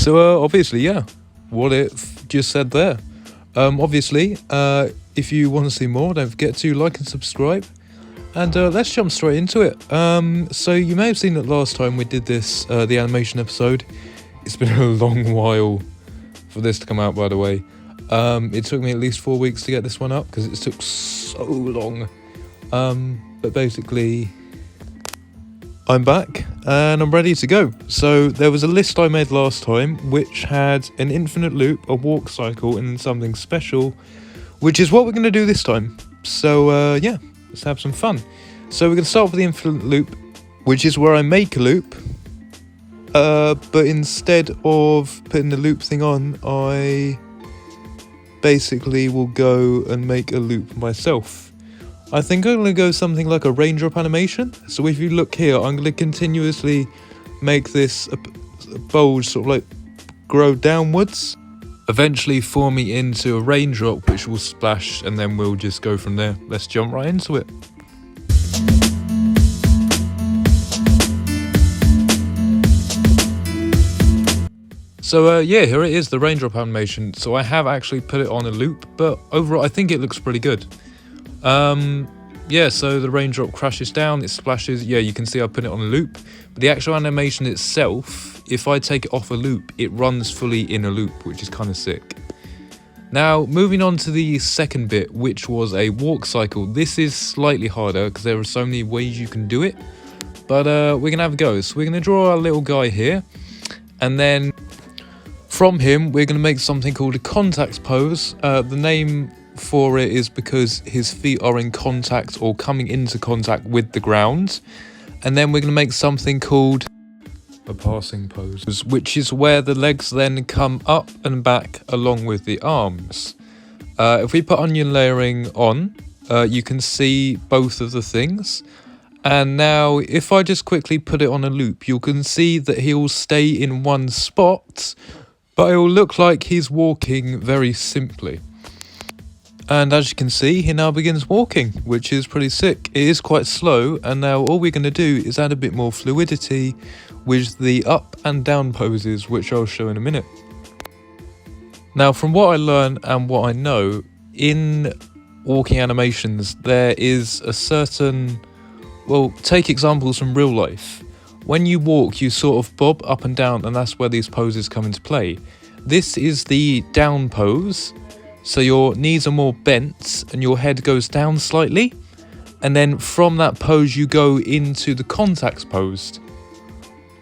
So obviously, yeah, what it just said there. Obviously, if you want to see more, don't forget to like and subscribe. And let's jump straight into it. So you may have seen that last time we did this, the animation episode. It's been a long while for this to come out, by the way. It took me at least 4 weeks to get this one up because it took so long. But basically, I'm back and I'm ready to go. So there was a list I made last time which had an infinite loop, a walk cycle, and something special, which is what we're going to do this time. So yeah, let's have some fun. So we're going to start with the infinite loop, which is where I make a loop. But instead of putting the loop thing on, I basically will go and make a loop myself. I think I'm going to go something like a raindrop animation. So if you look here, I'm going to continuously make this bulge sort of like grow downwards, eventually forming into a raindrop which will splash, and then we'll just go from there. Let's jump right into it. So yeah, here it is, the raindrop animation. So I have actually put it on a loop, but overall I think it looks pretty good. Yeah, so the raindrop crashes down, it splashes. Yeah, you can see I put it on a loop. But the actual animation itself, if I take it off a loop, it runs fully in a loop, which is kind of sick. Now, moving on to the second bit, which was a walk cycle. This is slightly harder because there are so many ways you can do it. But we're going to have a go. So we're going to draw our little guy here. And then from him, we're going to make something called a contact pose. The name for it is because his feet are in contact or coming into contact with the ground. And then we're going to make something called a passing pose, which is where the legs then come up and back along with the arms. If we put onion layering on, you can see both of the things. And now if I just quickly put it on a loop, you can see that he'll stay in one spot, but it will look like he's walking very simply. And as you can see, he now begins walking, which is pretty sick. It is quite slow, and now all we're going to do is add a bit more fluidity with the up and down poses, which I'll show in a minute. Now, from what I learned and what I know, in walking animations, there is a certain, well, take examples from real life. When you walk, you sort of bob up and down, and that's where these poses come into play. This is the down pose. So your knees are more bent and your head goes down slightly. And then from that pose, you go into the contact pose.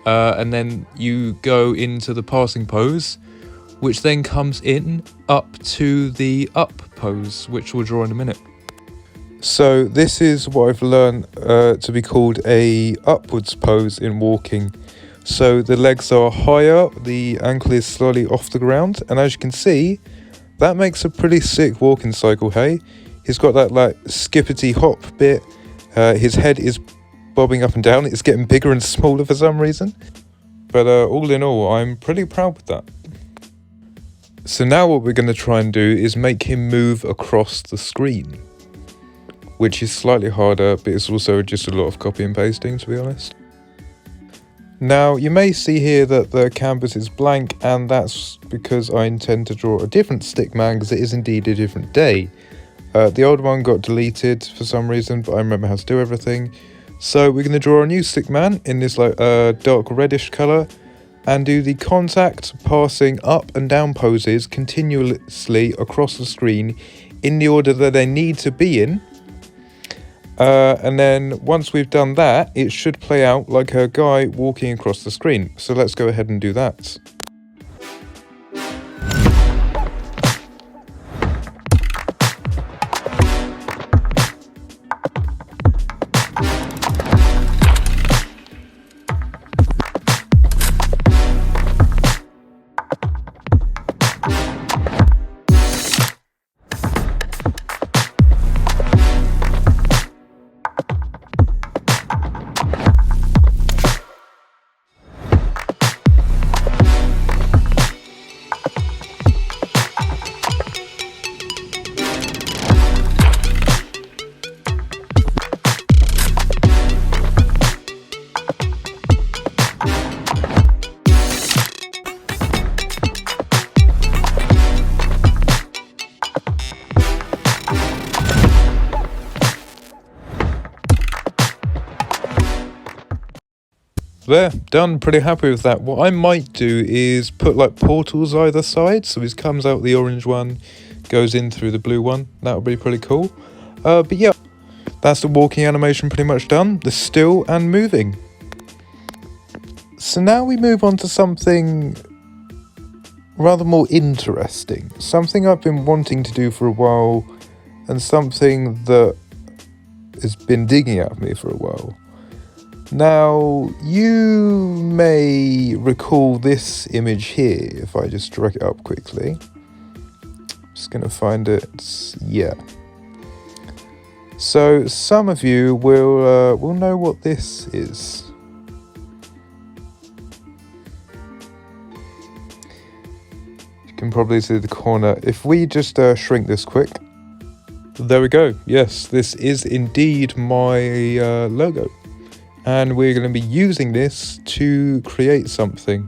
And then you go into the passing pose, which then comes in up to the up pose, which we'll draw in a minute. So this is what I've learned to be called a upwards pose in walking. So the legs are higher, the ankle is slightly off the ground. And as you can see, that makes a pretty sick walking cycle, hey? He's got that like skippity hop bit. His head is bobbing up and down. It's getting bigger and smaller for some reason. But all in all, I'm pretty proud with that. So now what we're going to try and do is make him move across the screen, which is slightly harder, but it's also just a lot of copy and pasting, to be honest. Now, you may see here that the canvas is blank, and that's because I intend to draw a different stickman, because it is indeed a different day. The old one got deleted for some reason, but I remember how to do everything. So we're going to draw a new stickman in this like dark reddish colour, and do the contact, passing, up and down poses continuously across the screen in the order that they need to be in. And then once we've done that, it should play out like a guy walking across the screen. So let's go ahead and do that. there, done. Pretty happy with that. What I might do is put like portals either side, so this comes out the orange one, goes in through the blue one. That would be pretty cool. But yeah, that's the walking animation pretty much done. The still and moving. So now we move on to something rather more interesting. Something I've been wanting to do for a while, and something that has been digging at me for a while. Now, you may recall this image here, if I just drag it up quickly. Just gonna find it, yeah. So some of you will know what this is. You can probably see the corner. If we just shrink this quick. There we go. Yes, this is indeed my logo. And we're going to be using this to create something.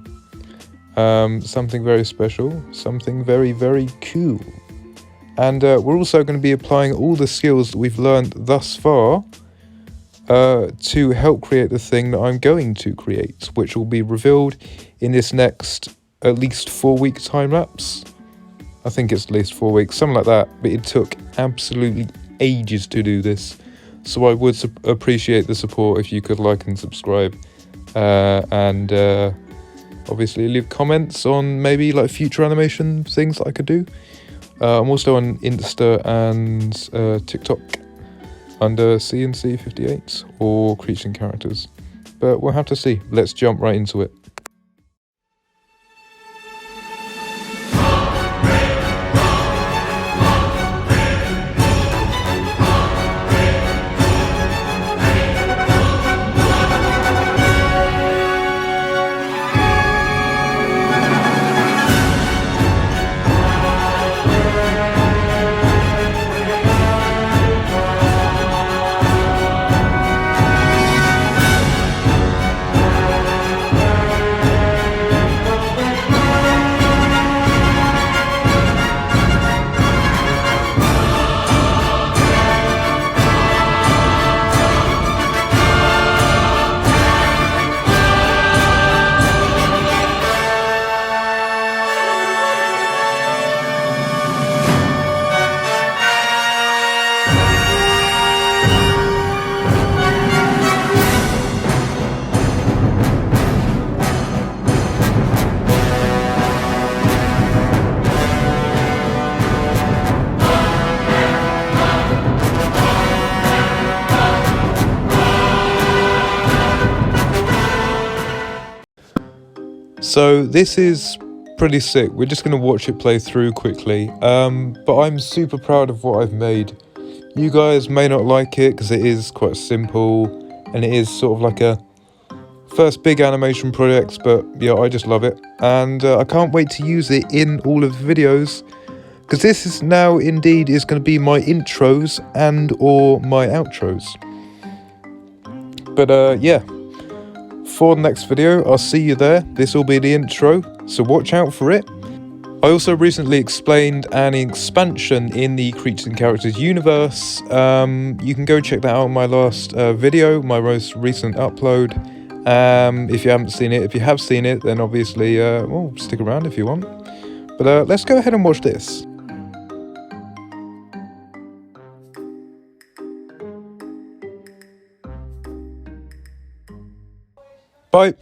Something very special. Something very, very cool. And we're also going to be applying all the skills that we've learned thus far to help create the thing that I'm going to create, which will be revealed in this next at least 4-week time lapse. I think it's at least 4 weeks, something like that. But it took absolutely ages to do this. So I would appreciate the support if you could like and subscribe. And obviously leave comments on maybe like future animation things that I could do. I'm also on Insta and TikTok under CNC58 or Creature and Characters. But we'll have to see. Let's jump right into it. So this is pretty sick. We're just going to watch it play through quickly. But I'm super proud of what I've made. You guys may not like it because it is quite simple and it is sort of like a first big animation project, but yeah, I just love it. And I can't wait to use it in all of the videos because this is now indeed is going to be my intros and or my outros. But yeah. For the next video, I'll see you there. This will be the intro, so watch out for it. I also recently explained an expansion in the Creatures and Characters universe. You can go check that out in my last video, my most recent upload. If you haven't seen it, if you have seen it, then obviously, well, stick around if you want. But let's go ahead and watch this. Bye.